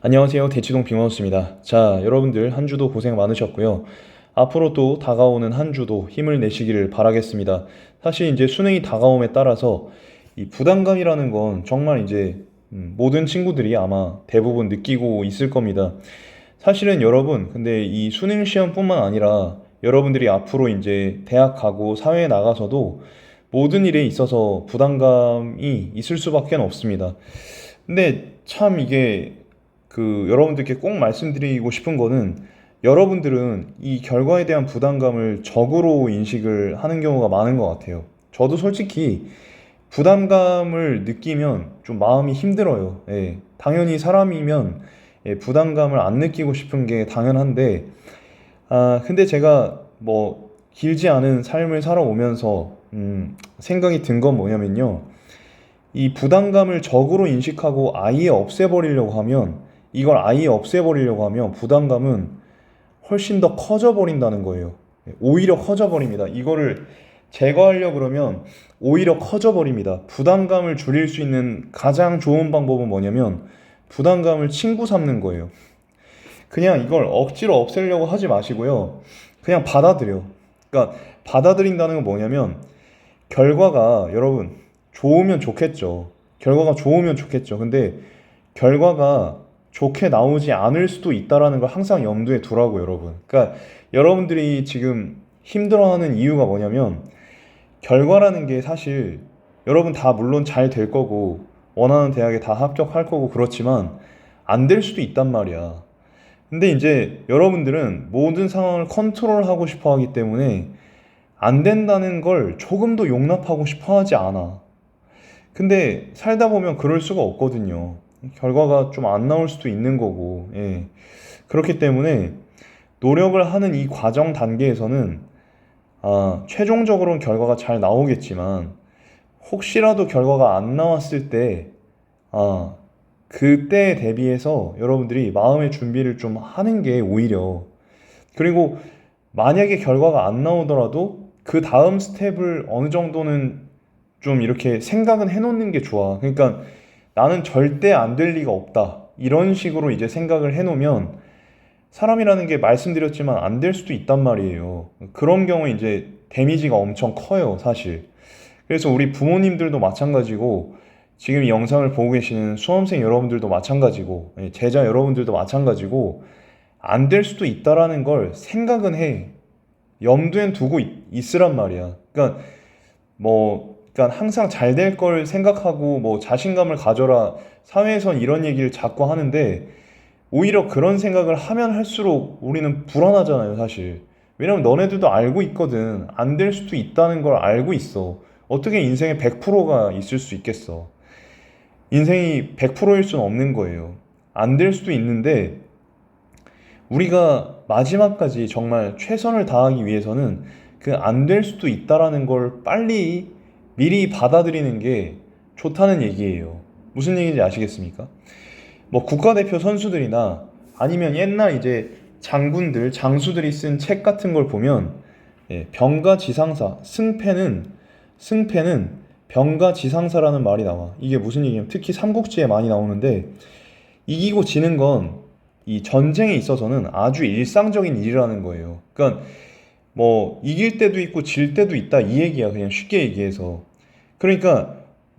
안녕하세요. 대치동 빅마우스입니다. 자, 여러분들 한 주도 고생 많으셨고요. 앞으로 또 다가오는 한 주도 힘을 내시기를 바라겠습니다. 사실 이제 수능이 다가옴에 따라서 이 부담감이라는 건 정말 이제 모든 친구들이 아마 대부분 느끼고 있을 겁니다. 사실은 여러분, 근데 이 수능 시험뿐만 아니라 여러분들이 앞으로 이제 대학 가고 사회에 나가서도 모든 일에 있어서 부담감이 있을 수밖에 없습니다. 근데 참 이게 여러분들께 꼭 말씀드리고 싶은 거는 여러분들은 이 결과에 대한 부담감을 적으로 인식을 하는 경우가 많은 것 같아요. 저도 솔직히 부담감을 느끼면 좀 마음이 힘들어요. 예, 당연히 사람이면 부담감을 안 느끼고 싶은 게 당연한데, 근데 제가 뭐 길지 않은 삶을 살아오면서 생각이 든 건 뭐냐면요. 이 부담감을 적으로 인식하고 아예 없애버리려고 하면, 이걸 아예 없애버리려고 하면 부담감은 훨씬 더 커져버린다는 거예요. 오히려 커져버립니다. 이거를 제거하려고 그러면 오히려 커져버립니다. 부담감을 줄일 수 있는 가장 좋은 방법은 뭐냐면 부담감을 친구 삼는 거예요. 그냥 이걸 억지로 없애려고 하지 마시고요. 그냥 받아들여. 그러니까 받아들인다는 건 뭐냐면 결과가 여러분 좋으면 좋겠죠. 결과가 좋으면 좋겠죠. 근데 결과가 좋게 나오지 않을 수도 있다라는 걸 항상 염두에 두라고 여러분. 그러니까 여러분들이 지금 힘들어하는 이유가 뭐냐면 결과라는 게 사실 여러분 다 물론 잘 될 거고 원하는 대학에 다 합격할 거고 그렇지만 안 될 수도 있단 말이야. 근데 이제 여러분들은 모든 상황을 컨트롤하고 싶어 하기 때문에 안 된다는 걸 조금도 용납하고 싶어 하지 않아. 근데 살다 보면 그럴 수가 없거든요. 결과가 좀 안 나올 수도 있는 거고, 예. 그렇기 때문에 노력을 하는 이 과정 단계에서는, 최종적으로는 결과가 잘 나오겠지만, 혹시라도 결과가 안 나왔을 때, 아, 그때에 대비해서 여러분들이 마음의 준비를 좀 하는 게 오히려, 그리고 만약에 결과가 안 나오더라도 그 다음 스텝을 어느 정도는 좀 이렇게 생각은 해놓는 게 좋아. 그러니까 나는 절대 안 될 리가 없다. 이런 식으로 이제 생각을 해놓으면 사람이라는 게 말씀드렸지만 안 될 수도 있단 말이에요. 그런 경우에 이제 데미지가 엄청 커요, 사실. 그래서 우리 부모님들도 마찬가지고 지금 이 영상을 보고 계시는 수험생 여러분들도 마찬가지고 제자 여러분들도 마찬가지고 안 될 수도 있다라는 걸 생각은 해. 염두엔 두고 있으란 말이야. 그러니까 항상 잘 될 걸 생각하고 뭐 자신감을 가져라. 사회에선 이런 얘기를 자꾸 하는데 오히려 그런 생각을 하면 할수록 우리는 불안하잖아요, 사실. 왜냐면 너네들도 알고 있거든. 안 될 수도 있다는 걸 알고 있어. 어떻게 인생에 100%가 있을 수 있겠어. 인생이 100%일 수는 없는 거예요. 안 될 수도 있는데 우리가 마지막까지 정말 최선을 다하기 위해서는 그 안 될 수도 있다라는 걸 빨리 미리 받아들이는 게 좋다는 얘기예요. 무슨 얘기인지 아시겠습니까? 뭐 국가대표 선수들이나 아니면 옛날 이제 장군들, 장수들이 쓴 책 같은 걸 보면 병가지상사, 승패는 병가지상사라는 말이 나와. 이게 무슨 얘기냐면 특히 삼국지에 많이 나오는데 이기고 지는 건 이 전쟁에 있어서는 아주 일상적인 일이라는 거예요. 그러니까 뭐 이길 때도 있고 질 때도 있다 이 얘기야. 그냥 쉽게 얘기해서. 그러니까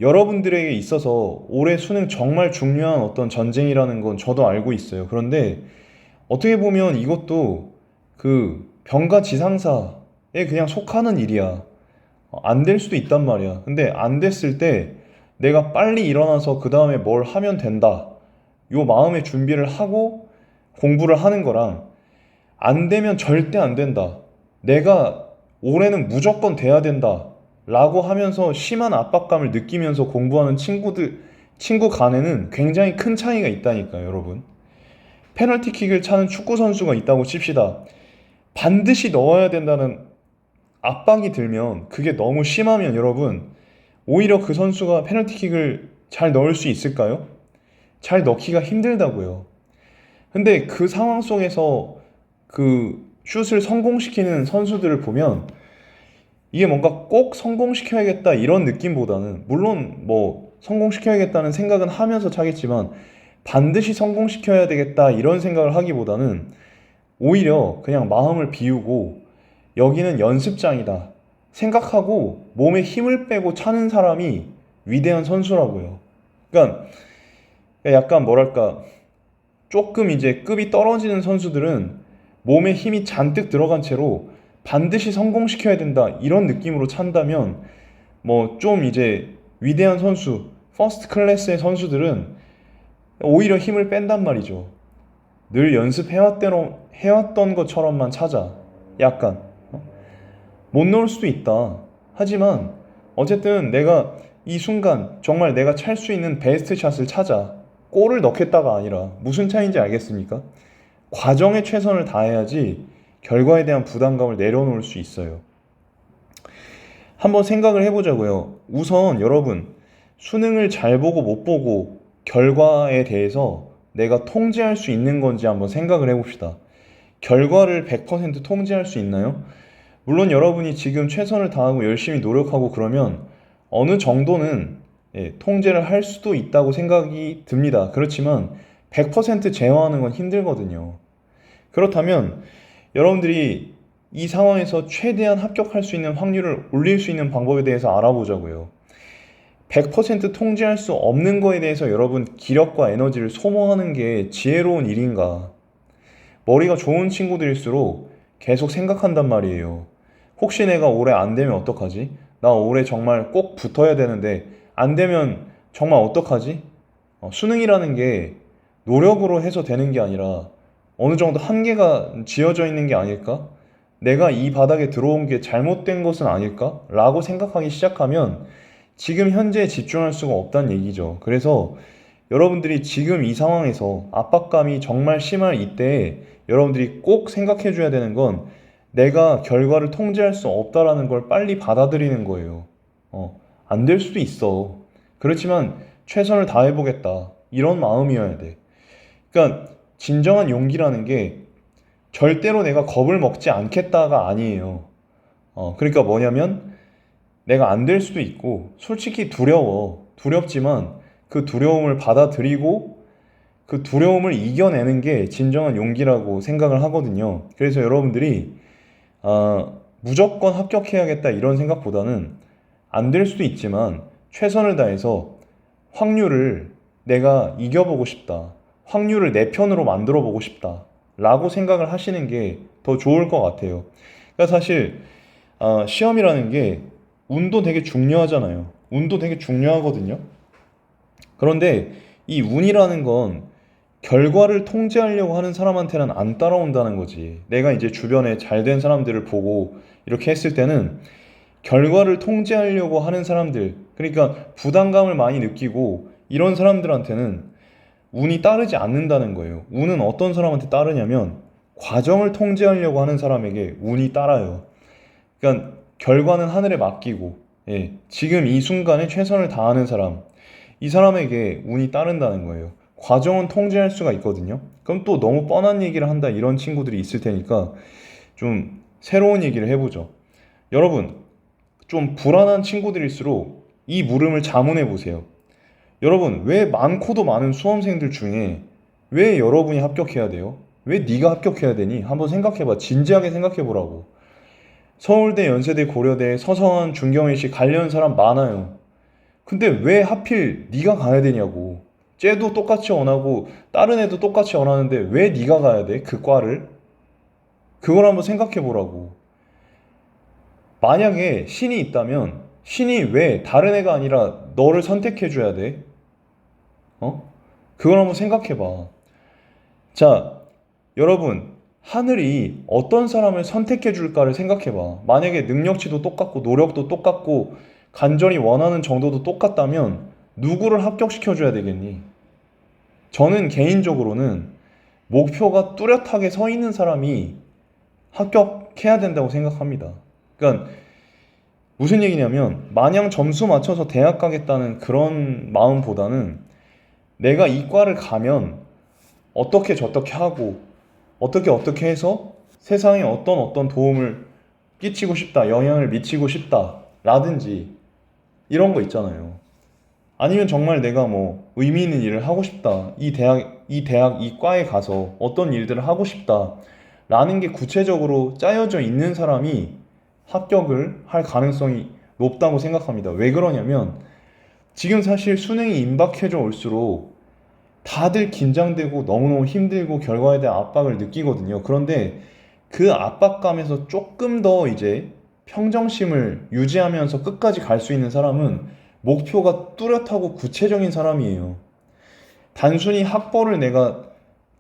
여러분들에게 있어서 올해 수능 정말 중요한 어떤 전쟁이라는 건 저도 알고 있어요. 그런데 어떻게 보면 이것도 그 병가지상사에 그냥 속하는 일이야. 안 될 수도 있단 말이야. 근데 안 됐을 때 내가 빨리 일어나서 그 다음에 뭘 하면 된다. 요 마음의 준비를 하고 공부를 하는 거랑 안 되면 절대 안 된다. 내가 올해는 무조건 돼야 된다. 라고 하면서 심한 압박감을 느끼면서 공부하는 친구 간에는 굉장히 큰 차이가 있다니까요, 여러분. 페널티킥을 차는 축구 선수가 있다고 칩시다. 반드시 넣어야 된다는 압박이 들면 그게 너무 심하면 여러분, 오히려 그 선수가 페널티킥을 잘 넣을 수 있을까요? 잘 넣기가 힘들다고요. 근데 그 상황 속에서 그 슛을 성공시키는 선수들을 보면 이게 뭔가 꼭 성공시켜야겠다 이런 느낌보다는 물론 뭐 성공시켜야겠다는 생각은 하면서 차겠지만 반드시 성공시켜야 되겠다 이런 생각을 하기보다는 오히려 그냥 마음을 비우고 여기는 연습장이다 생각하고 몸에 힘을 빼고 차는 사람이 위대한 선수라고요. 그러니까 약간 뭐랄까 조금 이제 급이 떨어지는 선수들은 몸에 힘이 잔뜩 들어간 채로 반드시 성공시켜야 된다 이런 느낌으로 찬다면 뭐 좀 이제 위대한 선수, 퍼스트 클래스의 선수들은 오히려 힘을 뺀단 말이죠. 늘 해왔던 것처럼만 찾아. 약간. 못 넣을 수도 있다. 하지만 어쨌든 내가 이 순간 정말 내가 찰 수 있는 베스트 샷을 찾아. 골을 넣겠다가 아니라 무슨 차이인지 알겠습니까? 과정에 최선을 다해야지 결과에 대한 부담감을 내려놓을 수 있어요. 한번 생각을 해보자고요. 우선 여러분, 수능을 잘 보고 못 보고 결과에 대해서 내가 통제할 수 있는 건지 한번 생각을 해봅시다. 결과를 100% 통제할 수 있나요? 물론 여러분이 지금 최선을 다하고 열심히 노력하고 그러면 어느 정도는 통제를 할 수도 있다고 생각이 듭니다. 그렇지만 100% 제어하는 건 힘들거든요. 그렇다면 여러분들이 이 상황에서 최대한 합격할 수 있는 확률을 올릴 수 있는 방법에 대해서 알아보자고요. 100% 통제할 수 없는 거에 대해서 여러분 기력과 에너지를 소모하는 게 지혜로운 일인가? 머리가 좋은 친구들일수록 계속 생각한단 말이에요. 혹시 내가 올해 안 되면 어떡하지? 나 올해 정말 꼭 붙어야 되는데 안 되면 정말 어떡하지? 수능이라는 게 노력으로 해서 되는 게 아니라 어느 정도 한계가 지어져 있는 게 아닐까? 내가 이 바닥에 들어온 게 잘못된 것은 아닐까? 라고 생각하기 시작하면 지금 현재에 집중할 수가 없다는 얘기죠. 그래서 여러분들이 지금 이 상황에서 압박감이 정말 심할 이때에 여러분들이 꼭 생각해 줘야 되는 건 내가 결과를 통제할 수 없다라는 걸 빨리 받아들이는 거예요. 안 될 수도 있어. 그렇지만 최선을 다해보겠다. 이런 마음이어야 돼. 그러니까 진정한 용기라는 게 절대로 내가 겁을 먹지 않겠다가 아니에요. 그러니까 뭐냐면 내가 안 될 수도 있고 솔직히 두렵지만 그 두려움을 받아들이고 그 두려움을 이겨내는 게 진정한 용기라고 생각을 하거든요. 그래서 여러분들이 무조건 합격해야겠다 이런 생각보다는 안 될 수도 있지만 최선을 다해서 확률을 내가 이겨보고 싶다. 확률을 내 편으로 만들어 보고 싶다. 라고 생각을 하시는 게 더 좋을 것 같아요. 그러니까 사실 시험이라는 게 운도 되게 중요하잖아요. 운도 되게 중요하거든요. 그런데 이 운이라는 건 결과를 통제하려고 하는 사람한테는 안 따라온다는 거지. 내가 이제 주변에 잘 된 사람들을 보고 이렇게 했을 때는 결과를 통제하려고 하는 사람들, 그러니까 부담감을 많이 느끼고 이런 사람들한테는 운이 따르지 않는다는 거예요. 운은 어떤 사람한테 따르냐면 과정을 통제하려고 하는 사람에게 운이 따라요. 그러니까 결과는 하늘에 맡기고 지금 이 순간에 최선을 다하는 사람, 이 사람에게 운이 따른다는 거예요. 과정은 통제할 수가 있거든요. 그럼 또 너무 뻔한 얘기를 한다 이런 친구들이 있을 테니까 좀 새로운 얘기를 해보죠. 여러분, 좀 불안한 친구들일수록 이 물음을 자문해 보세요. 여러분, 왜 많고도 많은 수험생들 중에 왜 여러분이 합격해야 돼요? 왜 네가 합격해야 되니? 한번 생각해봐. 진지하게 생각해보라고. 서울대, 연세대, 고려대, 서성한, 중경외시 가려는 사람 많아요. 근데 왜 하필 네가 가야 되냐고. 쟤도 똑같이 원하고 다른 애도 똑같이 원하는데 왜 네가 가야 돼? 그 과를? 그걸 한번 생각해보라고. 만약에 신이 있다면 신이 왜 다른 애가 아니라 너를 선택해줘야 돼? 그걸 한번 생각해봐. 자, 여러분, 하늘이 어떤 사람을 선택해줄까를 생각해봐. 만약에 능력치도 똑같고 노력도 똑같고 간절히 원하는 정도도 똑같다면 누구를 합격시켜줘야 되겠니? 저는 개인적으로는 목표가 뚜렷하게 서 있는 사람이 합격해야 된다고 생각합니다. 그러니까 무슨 얘기냐면 마냥 점수 맞춰서 대학 가겠다는 그런 마음보다는 내가 이 과를 가면 어떻게 저떻게 하고 어떻게 해서 세상에 어떤 도움을 끼치고 싶다, 영향을 미치고 싶다 라든지 이런 거 있잖아요. 아니면 정말 내가 뭐 의미 있는 일을 하고 싶다. 이 과에 가서 어떤 일들을 하고 싶다. 라는 게 구체적으로 짜여져 있는 사람이 합격을 할 가능성이 높다고 생각합니다. 왜 그러냐면 지금 사실 수능이 임박해져 올수록 다들 긴장되고 너무너무 힘들고 결과에 대한 압박을 느끼거든요. 그런데 그 압박감에서 조금 더 이제 평정심을 유지하면서 끝까지 갈 수 있는 사람은 목표가 뚜렷하고 구체적인 사람이에요. 단순히 학벌을 내가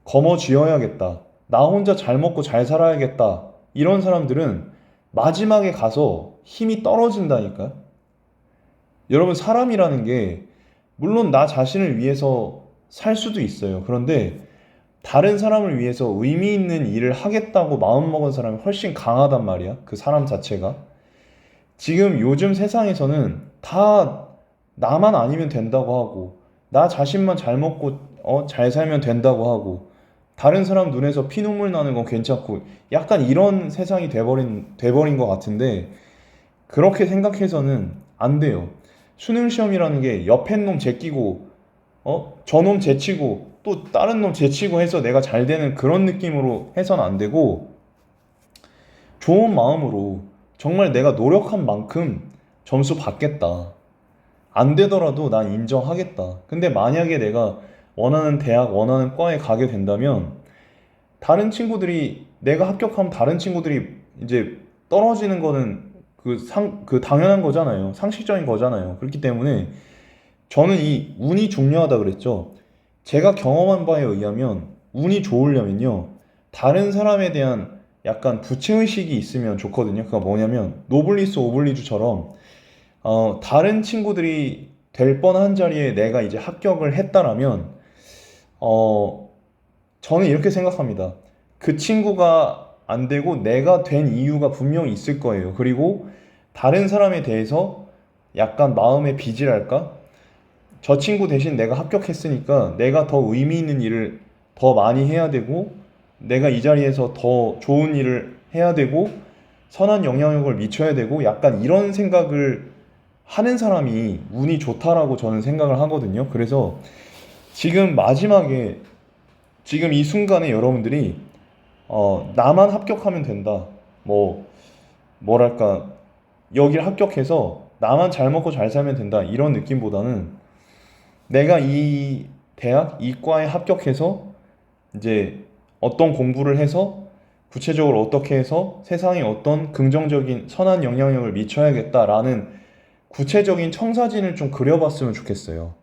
거머쥐어야겠다. 나 혼자 잘 먹고 잘 살아야겠다. 이런 사람들은 마지막에 가서 힘이 떨어진다니까. 여러분, 사람이라는 게 물론 나 자신을 위해서 살 수도 있어요. 그런데 다른 사람을 위해서 의미 있는 일을 하겠다고 마음먹은 사람이 훨씬 강하단 말이야. 그 사람 자체가. 지금 요즘 세상에서는 다 나만 아니면 된다고 하고, 나 자신만 잘 먹고, 잘 살면 된다고 하고, 다른 사람 눈에서 피눈물 나는 건 괜찮고, 약간 이런 세상이 돼버린 것 같은데, 그렇게 생각해서는 안 돼요. 수능 시험이라는 게 옆에 놈 제끼고, 저놈 제치고, 또 다른 놈 제치고 해서 내가 잘 되는 그런 느낌으로 해서는 안 되고, 좋은 마음으로 정말 내가 노력한 만큼 점수 받겠다. 안 되더라도 난 인정하겠다. 근데 만약에 내가 원하는 대학, 원하는 과에 가게 된다면 다른 친구들이 내가 합격하면 다른 친구들이 이제 떨어지는 거는 그 당연한 거잖아요. 상식적인 거잖아요. 그렇기 때문에 저는 이 운이 중요하다 그랬죠. 제가 경험한 바에 의하면 운이 좋으려면요. 다른 사람에 대한 약간 부채의식이 있으면 좋거든요. 그게 뭐냐면 노블리스 오블리주처럼 다른 친구들이 될 뻔한 자리에 내가 이제 합격을 했다라면 어, 저는 이렇게 생각합니다. 그 친구가 안 되고 내가 된 이유가 분명히 있을 거예요. 그리고 다른 사람에 대해서 약간 마음의 빚이랄까? 저 친구 대신 내가 합격했으니까 내가 더 의미 있는 일을 더 많이 해야 되고 내가 이 자리에서 더 좋은 일을 해야 되고 선한 영향력을 미쳐야 되고 약간 이런 생각을 하는 사람이 운이 좋다라고 저는 생각을 하거든요. 그래서 지금 마지막에 지금 이 순간에 여러분들이 나만 합격하면 된다. 뭐랄까 여길 합격해서 나만 잘 먹고 잘 살면 된다. 이런 느낌보다는 내가 이 대학, 이 과에 합격해서 이제 어떤 공부를 해서 구체적으로 어떻게 해서 세상에 어떤 긍정적인 선한 영향력을 미쳐야겠다라는 구체적인 청사진을 좀 그려봤으면 좋겠어요.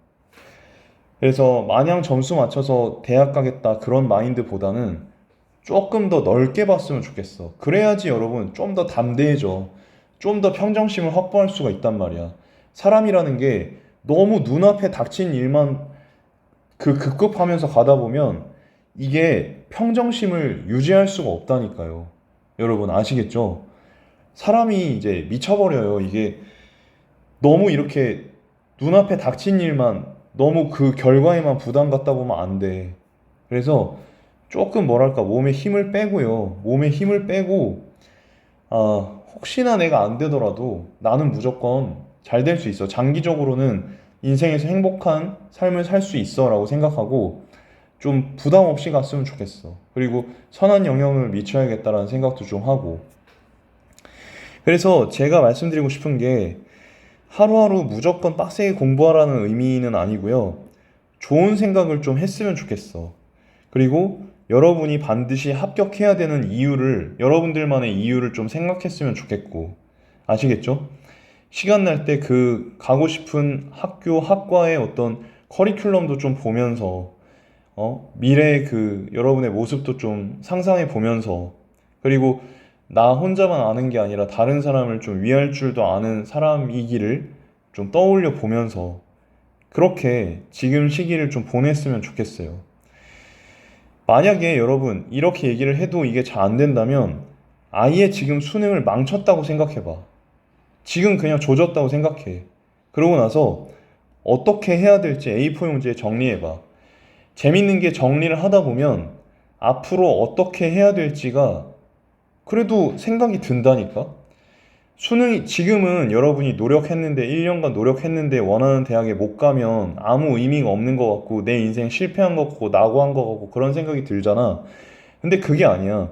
그래서 마냥 점수 맞춰서 대학 가겠다 그런 마인드보다는 조금 더 넓게 봤으면 좋겠어. 그래야지 여러분 좀 더 담대해져. 좀 더 평정심을 확보할 수가 있단 말이야. 사람이라는 게 너무 눈앞에 닥친 일만 급급하면서 가다 보면 이게 평정심을 유지할 수가 없다니까요. 여러분 아시겠죠? 사람이 이제 미쳐버려요. 이게 너무 이렇게 눈앞에 닥친 일만 너무 그 결과에만 부담 갖다 보면 안 돼. 그래서 조금 뭐랄까 몸에 힘을 빼고요. 몸에 힘을 빼고 혹시나 내가 안 되더라도 나는 무조건 잘 될 수 있어. 장기적으로는 인생에서 행복한 삶을 살 수 있어 라고 생각하고 좀 부담 없이 갔으면 좋겠어. 그리고 선한 영향을 미쳐야겠다라는 생각도 좀 하고. 그래서 제가 말씀드리고 싶은 게 하루하루 무조건 빡세게 공부하라는 의미는 아니고요. 좋은 생각을 좀 했으면 좋겠어. 그리고 여러분이 반드시 합격해야 되는 이유를, 여러분들만의 이유를 좀 생각했으면 좋겠고. 아시겠죠? 시간 날 때 그 가고 싶은 학교, 학과의 어떤 커리큘럼도 좀 보면서, 미래의 그 여러분의 모습도 좀 상상해 보면서, 그리고 나 혼자만 아는 게 아니라 다른 사람을 좀 위할 줄도 아는 사람이기를 좀 떠올려 보면서, 그렇게 지금 시기를 좀 보냈으면 좋겠어요. 만약에 여러분 이렇게 얘기를 해도 이게 잘 안 된다면 아예 지금 수능을 망쳤다고 생각해 봐. 지금 그냥 조졌다고 생각해. 그러고 나서 어떻게 해야 될지 A4 용지에 정리해 봐. 재밌는 게 정리를 하다 보면 앞으로 어떻게 해야 될지가 그래도 생각이 든다니까? 수능이 지금은 여러분이 노력했는데 1년간 노력했는데 원하는 대학에 못 가면 아무 의미가 없는 것 같고 내 인생 실패한 것 같고 낙오한 것 같고 그런 생각이 들잖아. 근데 그게 아니야.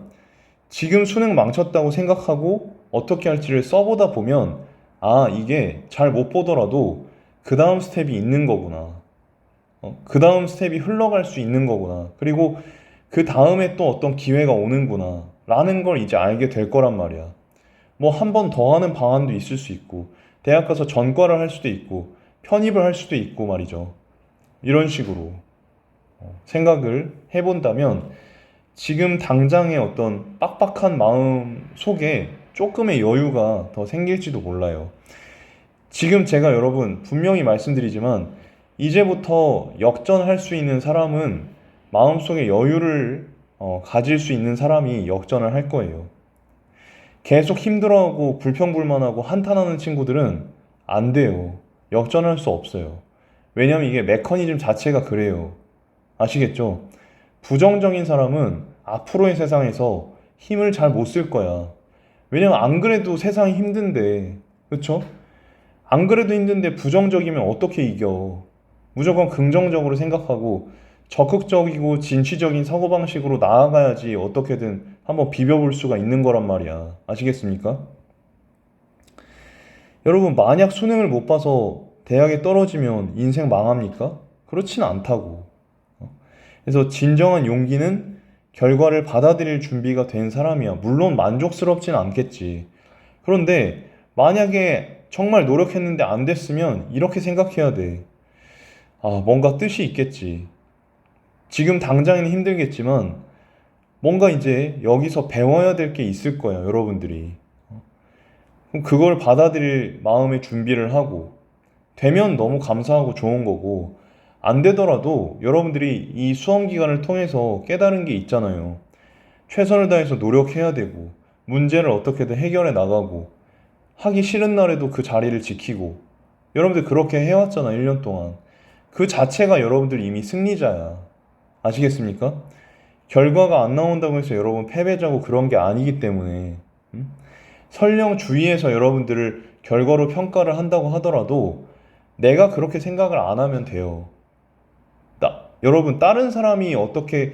지금 수능 망쳤다고 생각하고 어떻게 할지를 써보다 보면 아, 이게 잘 못 보더라도 그 다음 스텝이 있는 거구나. 그 다음 스텝이 흘러갈 수 있는 거구나. 그리고 그 다음에 또 어떤 기회가 오는구나. 라는 걸 이제 알게 될 거란 말이야. 뭐 한 번 더 하는 방안도 있을 수 있고, 대학 가서 전과를 할 수도 있고, 편입을 할 수도 있고 말이죠. 이런 식으로 생각을 해본다면 지금 당장의 어떤 빡빡한 마음 속에 조금의 여유가 더 생길지도 몰라요. 지금 제가 여러분 분명히 말씀드리지만 이제부터 역전할 수 있는 사람은 마음속에 여유를 가질 수 있는 사람이 역전을 할 거예요. 계속 힘들어하고 불평불만하고 한탄하는 친구들은 안 돼요. 역전할 수 없어요. 왜냐면 이게 메커니즘 자체가 그래요. 아시겠죠? 부정적인 사람은 앞으로의 세상에서 힘을 잘 못 쓸 거야. 왜냐면 안 그래도 세상이 힘든데, 그쵸? 안 그래도 힘든데 부정적이면 어떻게 이겨? 무조건 긍정적으로 생각하고 적극적이고 진취적인 사고방식으로 나아가야지 어떻게든 한번 비벼볼 수가 있는 거란 말이야. 아시겠습니까? 여러분, 만약 수능을 못 봐서 대학에 떨어지면 인생 망합니까? 그렇진 않다고. 그래서 진정한 용기는 결과를 받아들일 준비가 된 사람이야. 물론 만족스럽진 않겠지. 그런데 만약에 정말 노력했는데 안 됐으면 이렇게 생각해야 돼. 아, 뭔가 뜻이 있겠지. 지금 당장은 힘들겠지만 뭔가 이제 여기서 배워야 될 게 있을 거야, 여러분들이. 그럼 그걸 받아들일 마음의 준비를 하고 되면 너무 감사하고 좋은 거고 안 되더라도 여러분들이 이 수험 기간을 통해서 깨달은 게 있잖아요. 최선을 다해서 노력해야 되고 문제를 어떻게든 해결해 나가고 하기 싫은 날에도 그 자리를 지키고 여러분들 그렇게 해왔잖아, 1년 동안. 그 자체가 여러분들 이미 승리자야. 아시겠습니까? 결과가 안 나온다고 해서 여러분 패배자고 그런 게 아니기 때문에 설령 주위에서 여러분들을 결과로 평가를 한다고 하더라도 내가 그렇게 생각을 안 하면 돼요. 여러분 다른 사람이 어떻게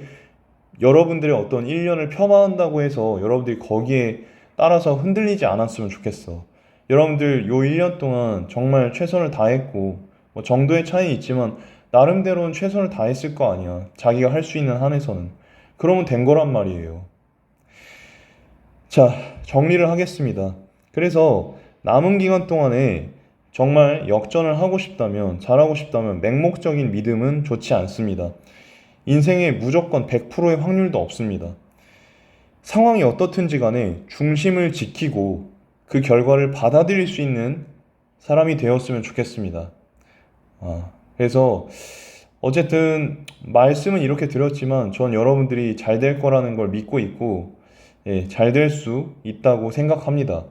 여러분들의 어떤 일련을 폄하한다고 해서 여러분들이 거기에 따라서 흔들리지 않았으면 좋겠어. 여러분들 요 1년 동안 정말 최선을 다했고 뭐 정도의 차이 있지만 나름대로는 최선을 다했을 거 아니야. 자기가 할 수 있는 한에서는. 그러면 된 거란 말이에요. 자, 정리를 하겠습니다. 그래서 남은 기간 동안에 정말 역전을 하고 싶다면, 잘하고 싶다면 맹목적인 믿음은 좋지 않습니다. 인생에 무조건 100%의 확률도 없습니다. 상황이 어떻든지 간에 중심을 지키고 그 결과를 받아들일 수 있는 사람이 되었으면 좋겠습니다. 그래서 어쨌든 말씀은 이렇게 드렸지만 전 여러분들이 잘 될 거라는 걸 믿고 있고 잘 될 수 있다고 생각합니다.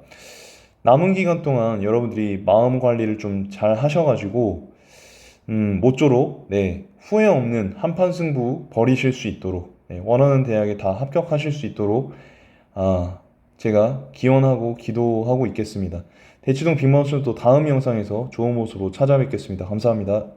남은 기간 동안 여러분들이 마음 관리를 좀 잘 하셔가지고 모쪼록 후회 없는 한판 승부 벌이실 수 있도록 원하는 대학에 다 합격하실 수 있도록 제가 기원하고 기도하고 있겠습니다. 대치동 빅마우스는 또 다음 영상에서 좋은 모습으로 찾아뵙겠습니다. 감사합니다.